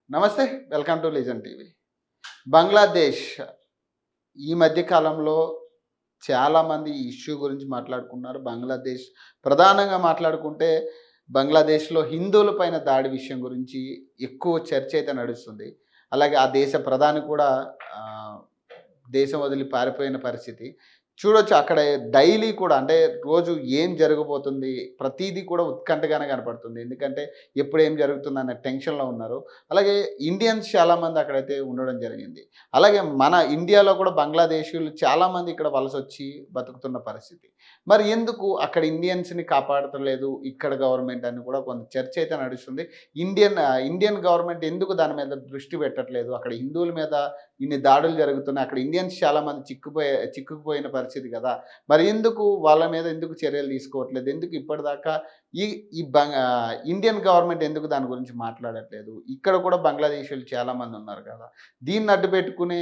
నమస్తే. Welcome to listen TV. Bangladesh ఈ మధ్య కాలంలో చాలామంది ఈ ఇష్యూ గురించి మాట్లాడుకున్నారు. బంగ్లాదేశ్ ప్రధానంగా మాట్లాడుకుంటే బంగ్లాదేశ్‌లో హిందువుల పైన దాడి విషయం గురించి ఎక్కువ చర్చ అయితే నడుస్తుంది. అలాగే ఆ దేశ ప్రధాని కూడా ఆహ్, దేశం వదిలి పారిపోయిన పరిస్థితి. చూడొచ్చు అక్కడ డైలీ కూడా అంటే రోజు ఏం జరగబోతుంది ప్రతీదీ కూడా ఉత్కంఠగానే కనపడుతుంది. ఎందుకంటే ఎప్పుడు ఏం జరుగుతుందన్న టెన్షన్‌లో ఉన్నారు. అలాగే ఇండియన్స్ చాలామంది అక్కడైతే ఉండడం జరిగింది. అలాగే మన ఇండియాలో కూడా బంగ్లాదేశీయులు చాలామంది ఇక్కడ వలసొచ్చి బతుకుతున్న పరిస్థితి. మరి ఎందుకు అక్కడ ఇండియన్స్‌ని కాపాడతలేదు ఇక్కడ గవర్నమెంట్ అని కూడా కొంత చర్చ అయితే నడుస్తుంది. ఇండియన్ గవర్నమెంట్ ఎందుకు దాని మీద దృష్టి పెట్టట్లేదు? అక్కడ హిందువుల మీద ఇన్ని దాడులు జరుగుతున్నాయి. అక్కడ ఇండియన్స్ చాలామంది చిక్కుకుపోయిన పరిస్థితి కదా! మరి ఎందుకు వాళ్ళ మీద ఎందుకు చర్యలు తీసుకోవట్లేదు? ఎందుకు ఇప్పటిదాకా ఈ ఈ ఇండియన్ గవర్నమెంట్ ఎందుకు దాని గురించి మాట్లాడట్లేదు? ఇక్కడ కూడా బంగ్లాదేశీయులు చాలామంది ఉన్నారు కదా! దీన్ని అడ్డుపెట్టుకుని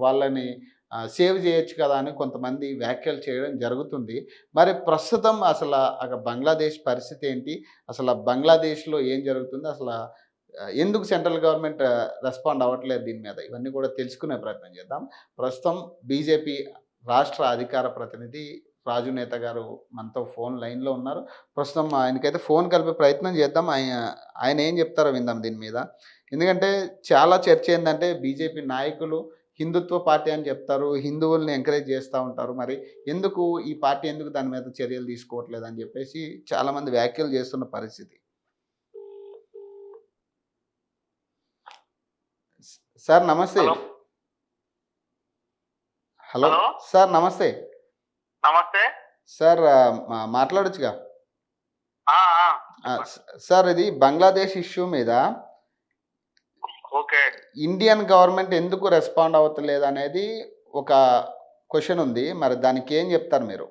వాళ్ళని సేవ్ చేయొచ్చు కదా అని కొంతమంది వ్యాఖ్యలు చేయడం జరుగుతుంది. మరి ప్రస్తుతం అక్కడ బంగ్లాదేశ్ పరిస్థితి ఏంటి? అసల బంగ్లాదేశ్‌లో ఏం జరుగుతుంది? ఎందుకు సెంట్రల్ గవర్నమెంట్ రెస్పాండ్ అవ్వట్లేదు దీని మీద? ఇవన్నీ కూడా తెలుసుకునే ప్రయత్నం చేద్దాం. ప్రస్తుతం బీజేపీ రాష్ట్ర అధికార ప్రతినిధి రాజు నేత గారు మనతో ఫోన్ లైన్‌లో ఉన్నారు. ప్రస్తుతం ఆయనకైతే ఫోన్ కలిపే ప్రయత్నం చేద్దాం. ఆయన ఏం చెప్తారో విందాం దీని మీద. ఎందుకంటే చాలా చర్చ ఏందంటే బీజేపీ నాయకులు హిందుత్వ పార్టీ అని చెప్తారు. హిందువుల్ని ఎంకరేజ్ చేస్తా ఉంటారు. మరి ఎందుకు ఈ పార్టీ ఎందుకు దాని మీద చర్యలు తీసుకోవట్లేదని చెప్పేసి చాలామంది వ్యాఖ్యలు చేస్తున్న పరిస్థితి. సార్ నమస్తే. హలో. హలో. హలో. సార్ నమస్తే. నమస్తే. సార్ మాట్లాడొచ్చుగా. ఆ! ఆ! సార్ ఇది బంగ్లాదేశ్ ఇష్యూ మీద ఓకే. ఇండియన్ గవర్నమెంట్ ఎందుకు రెస్పాండ్ అవ్వట్లేదనేది ఒక క్వెషన్ ఉంది. మరి దానికి ఏం చెప్తారు మీరు?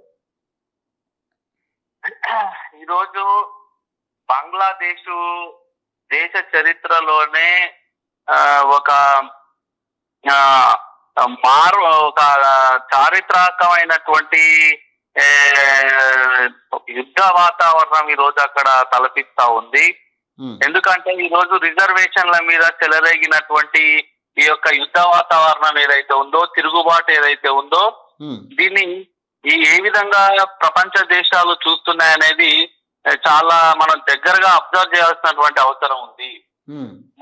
ఈరోజు బంగ్లాదేశ్ దేశ చరిత్రలోనే ఒక ఆహ్, ఒక చారిత్రాత్మకమైనటువంటి యుద్ధ వాతావరణం ఈరోజు అక్కడ తలపిస్తా ఉంది. ఎందుకంటే ఈరోజు రిజర్వేషన్ల మీద చెలరేగినటువంటి ఈ యొక్క యుద్ధ వాతావరణం ఏదైతే ఉందో, తిరుగుబాటు ఏదైతే ఉందో, దీన్ని ఏ విధంగా ప్రపంచ దేశాలు చూస్తున్నాయనేది చాలా మనం దగ్గరగా అబ్జర్వ్ చేయాల్సినటువంటి అవసరం ఉంది.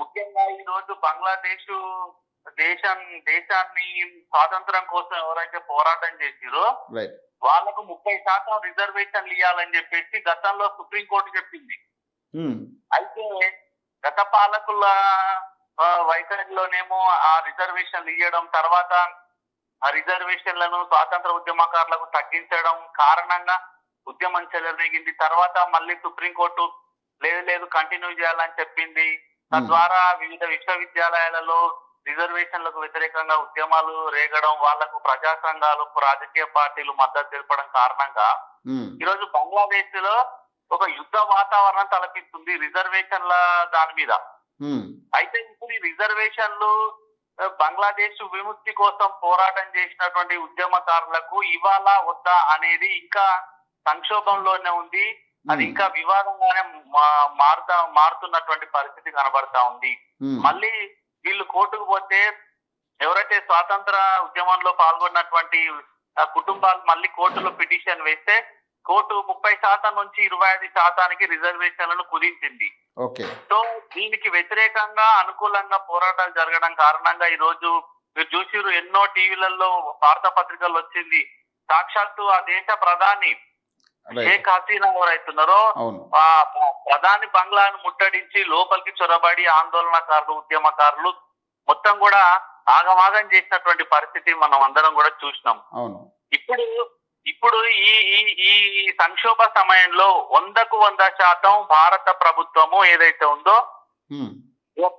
ముఖ్యంగా ఈ రోజు బంగ్లాదేశ్ దేశాన్ని స్వాతంత్రం కోసం ఎవరైతే పోరాటం చేసిరో వాళ్ళకు 30% రిజర్వేషన్లు ఇవ్వాలని చెప్పేసి గతంలో సుప్రీంకోర్టు చెప్పింది. అయితే గత పాలకుల వైఖరిలోనేమో ఆ రిజర్వేషన్లు ఇవ్వడం, తర్వాత ఆ రిజర్వేషన్లను స్వాతంత్ర ఉద్యమకారులకు తగ్గించడం కారణంగా ఉద్యమం చెలరేగింది. తర్వాత మళ్ళీ సుప్రీంకోర్టు లేదు కంటిన్యూ చేయాలని చెప్పింది. తద్వారా వివిధ విశ్వవిద్యాలయాలలో రిజర్వేషన్లకు వ్యతిరేకంగా ఉద్యమాలు రేగడం, వాళ్లకు ప్రజా సంఘాలు, రాజకీయ పార్టీలు మద్దతు తెలపడం కారణంగా ఈరోజు బంగ్లాదేశ్ లో ఒక యుద్ధ వాతావరణం తలపిస్తుంది రిజర్వేషన్ల దాని మీద. అయితే ఇప్పుడు ఈ రిజర్వేషన్లు బంగ్లాదేశ్ విముక్తి కోసం పోరాటం చేసినటువంటి ఉద్యమకారులకు ఇవాళ వద్దా అనేది ఇంకా సంక్షోభంలోనే ఉంది. అది ఇంకా వివాదంగానే మారుతున్నటువంటి పరిస్థితి కనబడతా ఉంది. మళ్ళీ వీళ్ళు కోర్టుకు పోతే ఎవరైతే స్వాతంత్ర ఉద్యమంలో పాల్గొన్నటువంటి కుటుంబాలు మళ్ళీ కోర్టులో పిటిషన్ వేస్తే కోర్టు 30% నుంచి 25% రిజర్వేషన్లను కుదించింది. సో దీనికి వ్యతిరేకంగా అనుకూలంగా పోరాటాలు జరగడం కారణంగా ఈ రోజు మీరు చూసిరు ఎన్నో టీవీలలో వార్తాపత్రికలు వచ్చింది. సాక్షాత్తు ఆ దేశ ప్రధాని షేక్ హసీనా ఎవరైతున్నారో ఆ ప్రధాని బంగ్లాను ముట్టడించి లోపలికి చొరబడి ఆందోళనకారులు, ఉద్యమకారులు మొత్తం కూడా ఆగమాగం చేసినటువంటి పరిస్థితి మనం అందరం కూడా చూసినాం. ఇప్పుడు ఈ సంక్షోభ సమయంలో 100% భారత ప్రభుత్వము ఏదైతే ఉందో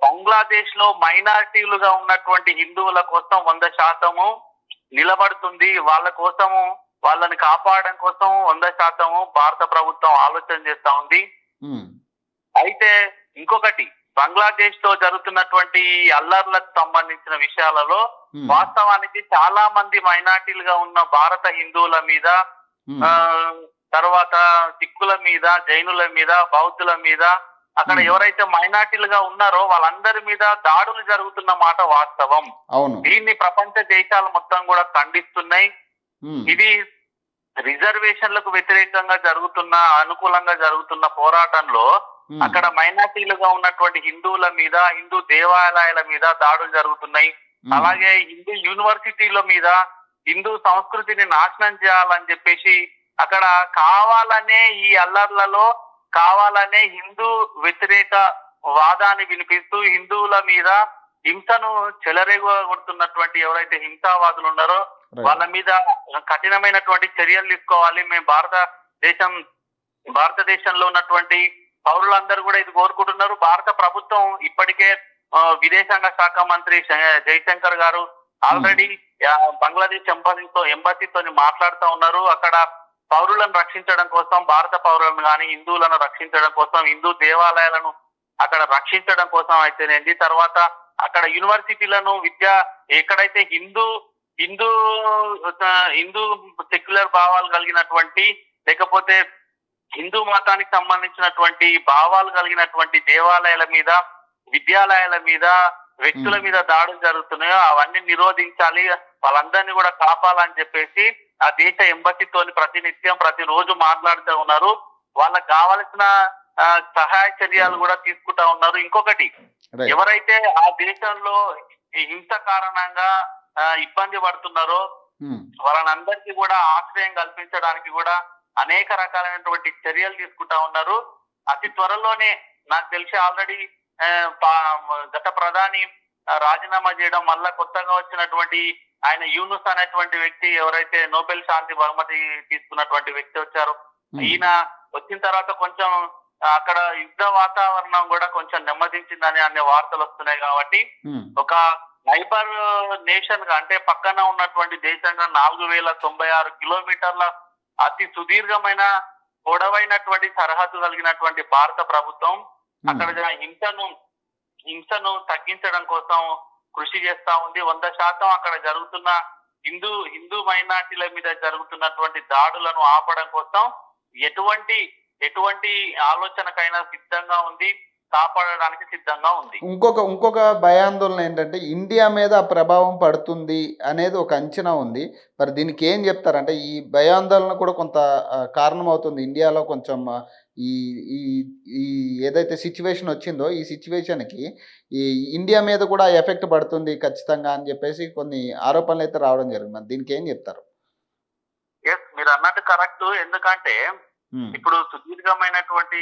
బంగ్లాదేశ్ లో మైనారిటీలుగా ఉన్నటువంటి హిందువుల కోసం 100% నిలబడుతుంది. వాళ్ళ కోసము, వాళ్ళని కాపాడడం కోసం 100% భారత ప్రభుత్వం ఆలోచన చేస్తా ఉంది. అయితే ఇంకొకటి, బంగ్లాదేశ్ లో జరుగుతున్నటువంటి అల్లర్లకు సంబంధించిన విషయాలలో వాస్తవానికి చాలా మంది మైనారిటీలుగా ఉన్న భారత హిందువుల మీద, తర్వాత సిక్కుల మీద, జైనుల మీద, బౌద్ధుల మీద అక్కడ Hmm. ఎవరైతే మైనార్టీలుగా ఉన్నారో వాళ్ళందరి మీద దాడులు జరుగుతున్న మాట వాస్తవం. అవును. దీన్ని ప్రపంచ దేశాలు మొత్తం కూడా ఖండిస్తున్నాయి. ఉమ్, ఇది రిజర్వేషన్లకు వ్యతిరేకంగా జరుగుతున్న, అనుకూలంగా జరుగుతున్న పోరాటంలో ఉమ్, అక్కడ మైనార్టీలుగా ఉన్నటువంటి హిందువుల మీద, హిందూ దేవాలయాల మీద దాడులు జరుగుతున్నాయి. ఉమ్, అలాగే హిందూ యూనివర్సిటీల మీద హిందూ సంస్కృతిని నాశనం చేయాలని చెప్పేసి అక్కడ కావాలనే ఈ అల్లర్లలో కావాలనే హిందూ వ్యతిరేక వాదాన్ని వినిపిస్తూ హిందువుల మీద హింసను చెలరేగొడుతున్నటువంటి ఎవరైతే హింసావాదులు ఉన్నారో right. వాళ్ళ మీద కఠినమైనటువంటి చర్యలు తీసుకోవాలి. మేము భారతదేశంలో ఉన్నటువంటి పౌరులందరూ కూడా ఇది కోరుకుంటున్నారు. భారత ప్రభుత్వం ఇప్పటికే విదేశాంగ శాఖ మంత్రి జైశంకర్ గారు ఆల్రెడీ బంగ్లాదేశ్ ఎంబసీతో మాట్లాడుతూ ఉన్నారు. అక్కడ పౌరులను రక్షించడం కోసం, భారత పౌరులను కానీ హిందువులను రక్షించడం కోసం, హిందూ దేవాలయాలను అక్కడ రక్షించడం కోసం అయితేనేంది, తర్వాత అక్కడ యూనివర్సిటీలను ఎక్కడైతే హిందూ సెక్యులర్ భావాలు కలిగినటువంటి లేకపోతే హిందూ మతానికి సంబంధించినటువంటి భావాలు కలిగినటువంటి దేవాలయాల మీద, విద్యాలయాల మీద, వ్యక్తుల మీద దాడులు జరుగుతున్నాయో అవన్నీ నిరోధించాలి, వాళ్ళందరినీ కూడా కాపాలని చెప్పేసి ఆ దేశ ఎంబసీతోని ప్రతిరోజు మాట్లాడుతూ ఉన్నారు. వాళ్ళకి కావలసిన సహాయ చర్యలు కూడా తీసుకుంటా ఉన్నారు. ఇంకొకటి, Right. ఎవరైతే ఆ దేశంలో ఈ హింస కారణంగా ఇబ్బంది పడుతున్నారో ఉమ్, వాళ్ళందరికీ కూడా ఆశ్రయం కల్పించడానికి కూడా అనేక రకాలైనటువంటి చర్యలు తీసుకుంటా ఉన్నారు. అతి త్వరలోనే నాకు తెలిసి ఆల్రెడీ గత ప్రధాని రాజీనామా చేయడం, మళ్ళా కొత్తగా వచ్చినటువంటి ఆయన యూనుస్ అనేటువంటి వ్యక్తి, ఎవరైతే నోబెల్ శాంతి బహుమతి తీసుకున్నటువంటి వ్యక్తి వచ్చారో, ఈయన వచ్చిన తర్వాత కొంచెం అక్కడ యుద్ధ వాతావరణం కూడా కొంచెం నెమ్మదించిందని అనే వార్తలు వస్తున్నాయి. కాబట్టి ఉమ్, ఒక నైబర్ నేషన్ గా, అంటే పక్కన ఉన్నటువంటి దేశంగా 4096 కిలోమీటర్ల అతి సుదీర్ఘమైన పొడవైనటువంటి సరిహద్దు కలిగినటువంటి భారత ప్రభుత్వం అక్కడ హింసను తగ్గించడం కోసం కృషి చేస్తా ఉంది. 100% అక్కడ జరుగుతున్న హిందూ మైనార్టీల మీద జరుగుతున్నటువంటి దాడులను ఆపడం కోసం ఎటువంటి ఆలోచనకైనా సిద్ధంగా ఉంది, కాపాడడానికి సిద్ధంగా ఉంది. ఇంకొక భయాందోళన ఏంటంటే ఇండియా మీద ఆ ప్రభావం పడుతుంది అనేది ఒక అంచనా ఉంది. మరి దీనికి ఏం చెప్తారంటే ఈ భయాందోళన కూడా కొంత కారణం అవుతుంది. ఇండియాలో కొంచెం ఈ ఈ ఈ ఏదైతే సిచ్యువేషన్ వచ్చిందో ఈ సిచ్యువేషన్కి ఈ ఇండియా మీద కూడా ఎఫెక్ట్ పడుతుంది ఖచ్చితంగా అని చెప్పేసి కొన్ని ఆరోపణలు అయితే రావడం జరిగింది. మరి దీనికి ఏం చెప్తారు? ఎస్, మీరు అన్నట్టు కరెక్ట్. ఎందుకంటే ఇప్పుడు సుదీర్ఘమైనటువంటి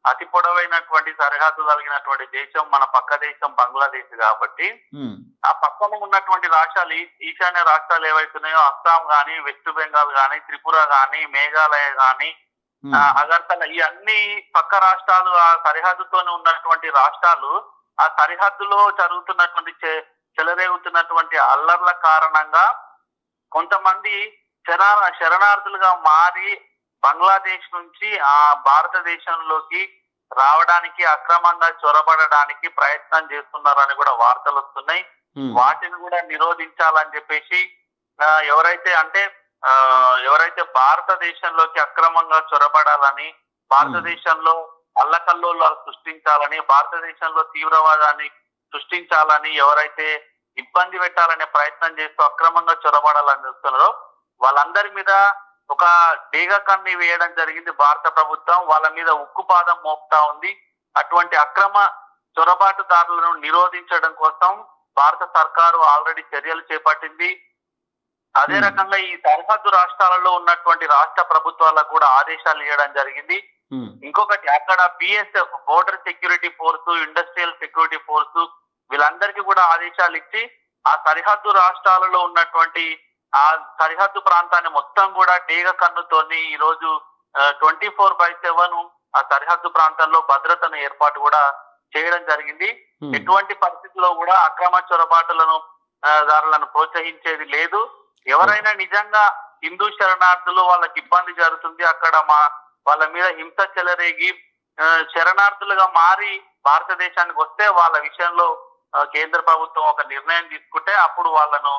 అతి పొడవైనటువంటి సరిహద్దు కలిగినటువంటి దేశం మన పక్క దేశం బంగ్లాదేశ్ కాబట్టి ఆ పక్కన ఉన్నటువంటి రాష్ట్రాలు, ఈశాన్య రాష్ట్రాలు ఏవైతున్నాయో అస్సాం గాని, వెస్ట్ బెంగాల్ గాని, త్రిపుర గాని, మేఘాలయ గాని, అగర్తల, ఈ అన్ని పక్క రాష్ట్రాలు, ఆ సరిహద్దుతోనే ఉన్నటువంటి రాష్ట్రాలు ఆ సరిహద్దులో జరుగుతున్నటువంటి చెలరేగుతున్నటువంటి అల్లర్ల కారణంగా కొంతమంది శరణార్థులుగా మారి బంగ్లాదేశ్ నుంచి ఆ భారతదేశంలోకి రావడానికి, అక్రమంగా చొరబడడానికి ప్రయత్నం చేస్తున్నారని కూడా వార్తలు వస్తున్నాయి. వాటిని కూడా నిరోధించాలని చెప్పేసి ఎవరైతే భారతదేశంలోకి అక్రమంగా చొరబడాలని, భారతదేశంలో అల్లకల్లోలాలు సృష్టించాలని, భారతదేశంలో తీవ్రవాదాన్ని సృష్టించాలని ఎవరైతే ఇబ్బంది పెట్టాలనే ప్రయత్నం చేస్తూ అక్రమంగా చొరబడాలని చూస్తున్నారో వాళ్ళందరి మీద ఒక డేగ కన్ని వేయడం జరిగింది భారత ప్రభుత్వం. వాళ్ళ మీద ఉక్కుపాదం మోపుతా ఉంది. అటువంటి అక్రమ చొరబాటుదారులను నిరోధించడం కోసం భారత సర్కారు ఆల్రెడీ చర్యలు చేపట్టింది. అదే రకంగా ఈ సరిహద్దు రాష్ట్రాలలో ఉన్నటువంటి రాష్ట్ర ప్రభుత్వాలకు కూడా ఆదేశాలు ఇవ్వడం జరిగింది. ఇంకొకటి, అక్కడ BSF, border security force, industrial security force, వీళ్ళందరికీ కూడా ఆదేశాలు ఇచ్చి ఆ సరిహద్దు రాష్ట్రాలలో ఉన్నటువంటి ఆ సరిహద్దు ప్రాంతాన్ని మొత్తం కూడా డేగ కన్నుతోని ఈ రోజు 24/7 ఆ సరిహద్దు ప్రాంతాల్లో భద్రతను ఏర్పాటు కూడా చేయడం జరిగింది. ఎటువంటి పరిస్థితుల్లో కూడా అక్రమ చొరబాటులను దారులను ప్రోత్సహించేది లేదు. ఎవరైనా నిజంగా హిందూ శరణార్థులు, వాళ్ళకి ఇబ్బంది జరుగుతుంది, అక్కడ వాళ్ళ మీద హింస చెలరేగి శరణార్థులుగా మారి భారతదేశానికి వస్తే వాళ్ళ విషయంలో కేంద్ర ప్రభుత్వం ఒక నిర్ణయం తీసుకుంటే అప్పుడు వాళ్ళను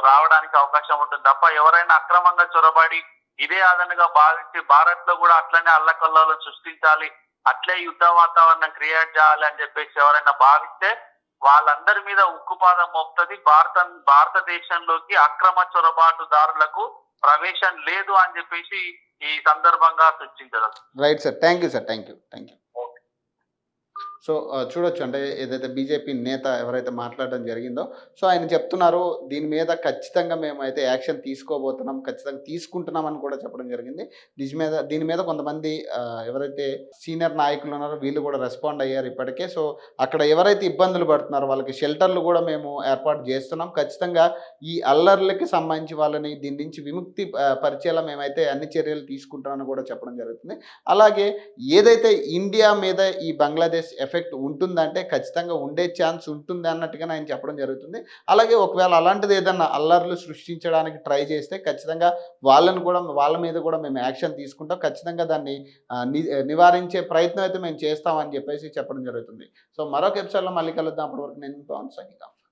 రావడానికి అవకాశం ఉంటుంది తప్ప ఎవరైనా అక్రమంగా చొరబడి ఇదే ఆదనగా భావించి భారత్ లో కూడా అట్లనే అల్లకల్లోలు సృష్టించాలి, అట్లే యుద్ధ వాతావరణం క్రియేట్ చేయాలని చెప్పేసి ఎవరైనా భావిస్తే వాళ్ళందరి మీద ఉక్కుపాదం మోపుతుంది. భారతదేశంలోకి అక్రమ చొరబాటుదారులకు ప్రవేశం లేదు అని చెప్పేసి ఈ సందర్భంగా సూచించదు. Right sir, thank you sir, thank you. So చూడొచ్చు, అంటే ఏదైతే బీజేపీ నేత ఎవరైతే మాట్లాడడం జరిగిందో, సో ఆయన చెప్తున్నారు దీని మీద ఖచ్చితంగా మేమైతే యాక్షన్ తీసుకోబోతున్నాం, ఖచ్చితంగా తీసుకుంటున్నాం అని కూడా చెప్పడం జరిగింది. దీని మీద కొంతమంది ఎవరైతే సీనియర్ నాయకులు ఉన్నారో వీళ్ళు కూడా రెస్పాండ్ అయ్యారు ఇప్పటికే. సో అక్కడ ఎవరైతే ఇబ్బందులు పడుతున్నారో వాళ్ళకి షెల్టర్లు కూడా మేము ఏర్పాటు చేస్తున్నాం, ఖచ్చితంగా ఈ అల్లర్లకి సంబంధించి వాళ్ళని దీని నుంచి విముక్తి పరిచేలా మేమైతే అన్ని చర్యలు తీసుకుంటామని కూడా చెప్పడం జరుగుతుంది. అలాగే ఏదైతే ఇండియా మీద ఈ బంగ్లాదేశ్ ఎఫెక్ట్ ఉంటుందంటే ఖచ్చితంగా ఉండే ఛాన్స్ ఉంటుంది అన్నట్టుగా ఆయన చెప్పడం జరుగుతుంది. అలాగే ఒకవేళ అలాంటిది ఏదన్నా అల్లర్లు సృష్టించడానికి ట్రై చేస్తే ఖచ్చితంగా వాళ్ళ మీద కూడా మేము యాక్షన్ తీసుకుంటాం, ఖచ్చితంగా దాన్ని నివారించే ప్రయత్నం అయితే మేము చేస్తామని చెప్పేసి చెప్పడం జరుగుతుంది. సో మరొక ఎపిసోడ్లో మళ్ళీ కలుద్దాం. అప్పటి వరకు నేను పవన్ సైనింగ్ ఆఫ్.